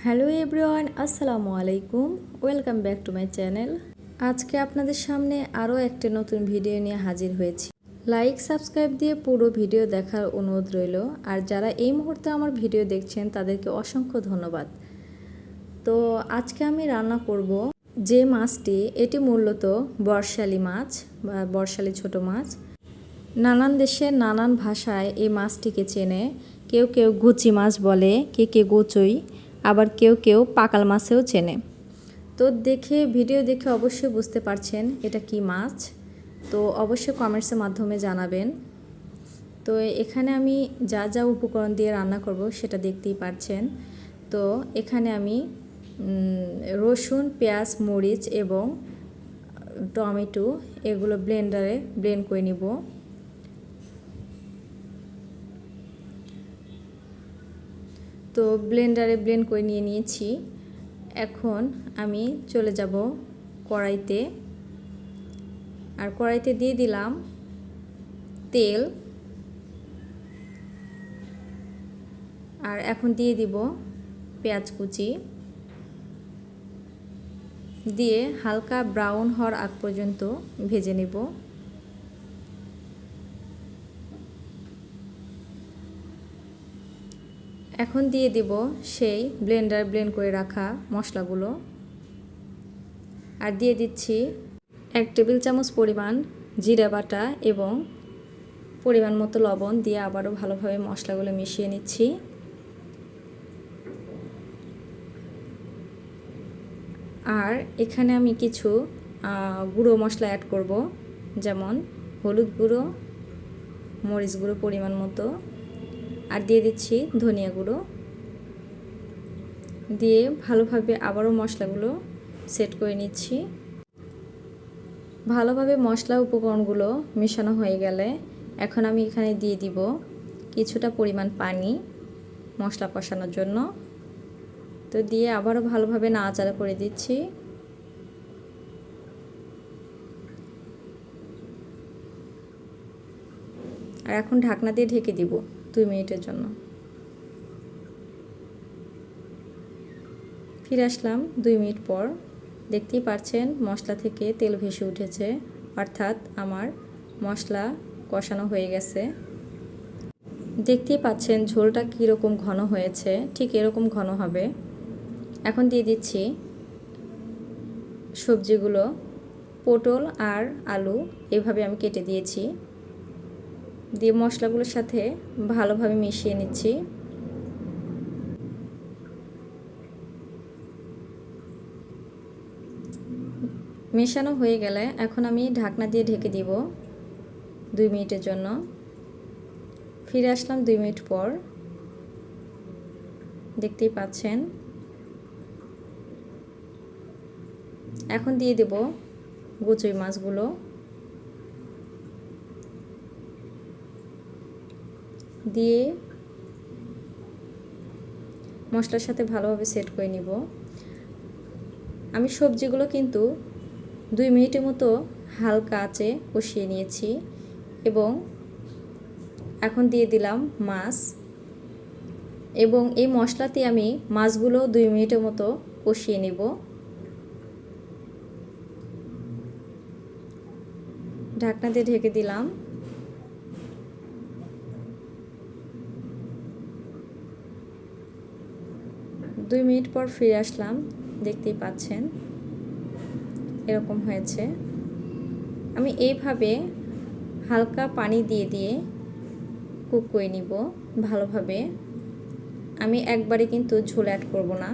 Hello everyone, আসসালামু আলাইকুম। Welcome back to my channel. আজকে আপনাদের সামনে আরও একটি নতুন ভিডিও নিয়ে হাজির হয়েছি। লাইক সাবস্ক্রাইব দিয়ে পুরো ভিডিও দেখার অনুরোধ রইল। আর যারা এই মুহূর্তে আমার ভিডিও দেখছেন তাদেরকে অসংখ্য ধন্যবাদ। তো আজকে আমি রান্না করব যে মাছটি, এটি মূলত বর্ষালি মাছ বা বর্ষালি ছোট মাছ। নানান দেশে নানান ভাষায় এই মাছটিকে চেনে। কেউ কেউ গুচি মাছ বলে, কে গোচই, আবার কেউ কেউ পাকাল মাছেও চেনে। তো ভিডিও দেখে অবশ্যই বুঝতে পারছেন এটা কি মাছ। তো অবশ্যই কমেন্টসের মাধ্যমে জানাবেন। তো এখানে আমি যা যা উপকরণ দিয়ে রান্না করব সেটা দেখতেই পাচ্ছেন। তো এখানে আমি রসুন, পেঁয়াজ, মরিচ এবং টমেটো এগুলো ব্লেন্ডারে ব্লেন্ড করে নিব। তো ব্লেন্ডারে ব্লেন্ড করে নিয়েছি। এখন আমি চলে যাব কড়াইতে। আর কড়াইতে দিয়ে দিলাম তেল। আর এখন দিয়ে দিব পেঁয়াজ কুচি, দিয়ে হালকা ব্রাউন হওয়ার আগ পর্যন্ত ভেজে নেব। এখন দিয়ে দিব সেই ব্লেন্ড করে রাখা মশলাগুলো। আর দিয়ে দিচ্ছি 1 টেবিল চামচ পরিমাণ জিরা বাটা এবং পরিমাণ মতো লবণ দিয়ে আবারও ভালোভাবে মশলাগুলো মিশিয়ে নিচ্ছি। আর এখানে আমি কিছু গুঁড়ো মশলা অ্যাড করব, যেমন হলুদ গুঁড়ো, মরিচ গুঁড়ো পরিমাণ মতো, আর দিয়ে দিচ্ছি ধনিয়া গুঁড়ো। দিয়ে ভালোভাবে আবারও মশলাগুলো সেট করে নিচ্ছি। ভালোভাবে মশলা উপকরণগুলো মেশানো হয়ে গেলে এখন আমি এখানে দিয়ে দিব কিছুটা পরিমাণ পানি মশলা কষানোর জন্য। তো দিয়ে আবারও ভালোভাবে নাড়াচাড়া করে দিচ্ছি। আর এখন ঢাকনা দিয়ে ঢেকে দিব 2 মিনিটের জন্য। ফিরে আসলাম 2 মিনিট পর। দেখতেই পাচ্ছেন মশলা থেকে তেল ভেসে উঠেছে, অর্থাৎ আমার মশলা কষানো হয়ে গেছে। দেখতেই পাচ্ছেন ঝোলটা কীরকম ঘন হয়েছে, ঠিক এরকম ঘন হবে। এখন দিয়ে দিচ্ছি সবজিগুলো। পটল আর আলু এভাবে আমি কেটে দিয়েছি। দিয়ে মশলাগুলোর সাথে ভালোভাবে মিশিয়ে নিচ্ছি। মেশানো হয়ে গেলে এখন আমি ঢাকনা দিয়ে ঢেকে দিব 2 মিনিটের জন্য। ফিরে আসলাম 2 মিনিট পর। দেখতেই পাচ্ছেন। এখন দিয়ে দেব গুচই মাছগুলো। দিয়ে মশলার সাথে ভালোভাবে সেট করে নিব। আমি সবজিগুলো কিন্তু 2 মিনিটের মতো হালকা আঁচে কষিয়ে নিয়েছি এবং এখন দিয়ে দিলাম মাছ, এবং এই মশলাতে আমি মাছগুলো 2 মিনিটের মতো কষিয়ে নিব। ঢাকনা দিয়ে ঢেকে দিলাম। দুই মিনিট পর ফিরে আসলাম। দেখতেই পাচ্ছেন এরকম হয়েছে। আমি এইভাবে হালকা পানি দিয়ে দিয়ে কুক করে নিব ভালোভাবে। আমি একবারে কিন্তু ঝোল অ্যাড করব না।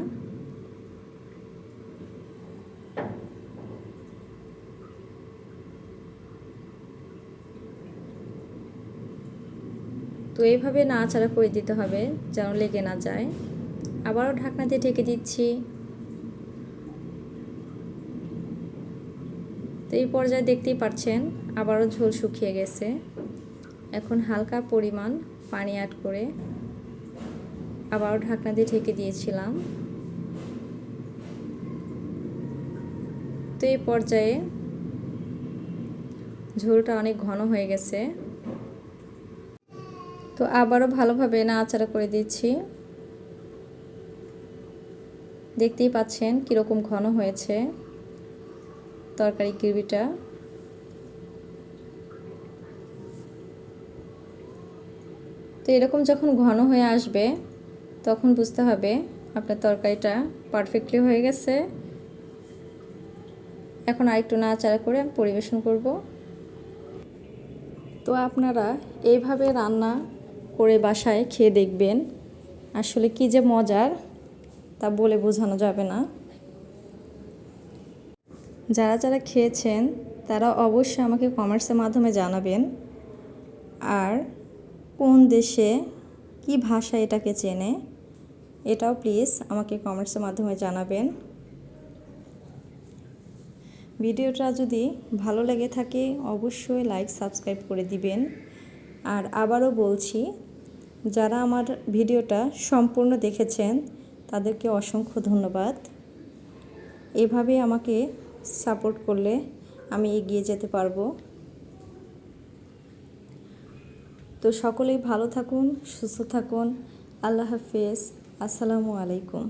তো এইভাবে নাড়াচাড়া করে দিতে হবে যেন লেগে না যায়। আবারও ঢাকনা দিয়ে ঢেকে দিচ্ছি। তো এই পর্যায়ে দেখতেই পাচ্ছেন আবারও ঝোল শুকিয়ে গেছে। এখন হালকা পরিমাণ পানি অ্যাড করে আবারও ঢাকনা দিয়ে ঢেকে দিয়েছিলাম। তো এই পর্যায়ে ঝোলটা অনেক ঘন হয়ে গেছে। তো আবারও ভালোভাবে নাড়াচাড়া করে দিচ্ছি। দেখতেই পাচ্ছেন কীরকম ঘন হয়েছে তরকারি গ্রেভিটা। তো এরকম যখন ঘন হয়ে আসবে তখন বুঝতে হবে আপনার তরকারিটা পারফেক্টলি হয়ে গেছে। এখন আরেকটু নাড়াচাড়া করে আমি পরিবেশন করব। তো আপনারা এইভাবে রান্না করে বাসায় খেয়ে দেখবেন, আসলে কি যে মজার তা বলে বোঝানো যাবে না। যারা যারা খেয়েছেন তারা অবশ্যই আমাকে কমেন্টসের মাধ্যমে জানাবেন, আর কোন দেশে কি ভাষা এটাকে চেনে এটাও প্লিজ আমাকে কমেন্টসের মাধ্যমে জানাবেন। ভিডিওটা যদি ভালো লেগে থাকে অবশ্যই লাইক সাবস্ক্রাইব করে দিবেন। আর আবারও বলছি, যারা আমার ভিডিওটা সম্পূর্ণ দেখেছেন তাদেরকে অসংখ্য ধন্যবাদ। এভাবে আমাকে সাপোর্ট করলে আমি এগিয়ে যেতে পারবো। তো সকলেই ভালো থাকুন, সুস্থ থাকুন। আল্লাহ হাফেজ। আসসালামু আলাইকুম।